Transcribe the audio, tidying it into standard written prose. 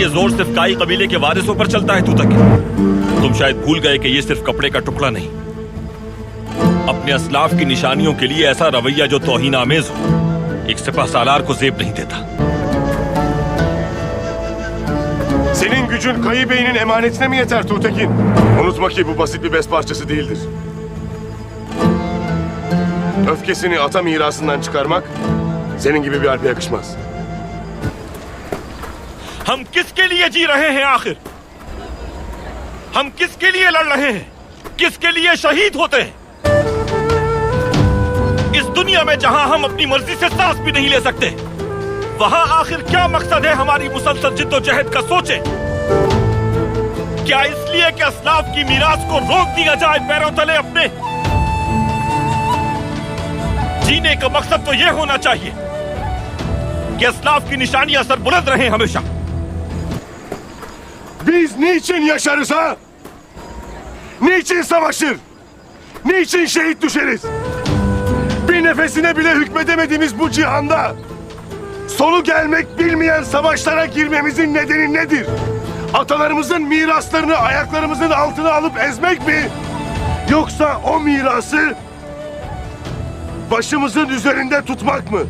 ये जोर सिर्फ काई कबीले के वारिसों पर चलता है तूतक? तुम शायद भूल गए कि ये सिर्फ कपड़े का टुकड़ा नहीं, अपने असलाफ की निशानियों के लिए ऐसा रवैया जो तौहीन आमेज हो, एक सिपह सालार को जेब नहीं देता। Senin gücün Kayı Bey'in emanetine mi yeter Tuğtekin? Unutma ki bu basit bir bez parçası değildir. Öfkesini ata mirasından çıkarmak senin gibi bir alpe yakışmaz. हम किसके लिए जी रहे हैं आखिर? हम किसके लिए लड़ रहे हैं? किसके लिए शहीद होते हैं? इस दुनिया में जहां हम अपनी मर्जी से सांस भी नहीं ले सकते, वहां आखिर क्या मकसद है हमारी मुसलसल जिद्दोजहद का? सोचे, क्या इसलिए कि असलाफ की मीरास को रोक दिया जाए पैरों तले अपने? जीने का मकसद तो यह होना चाहिए कि असलाफ की निशानियां सर बुलंद रहे हमेशा। Biz niçin yaşarız ha? Niçin savaşır? Niçin şehit düşeriz? Bir nefesine bile hükmedemediğimiz bu cihanda sonu gelmek bilmeyen savaşlara girmemizin nedeni nedir? Atalarımızın miraslarını ayaklarımızın altına alıp ezmek mi? Yoksa o mirası başımızın üzerinde tutmak mı?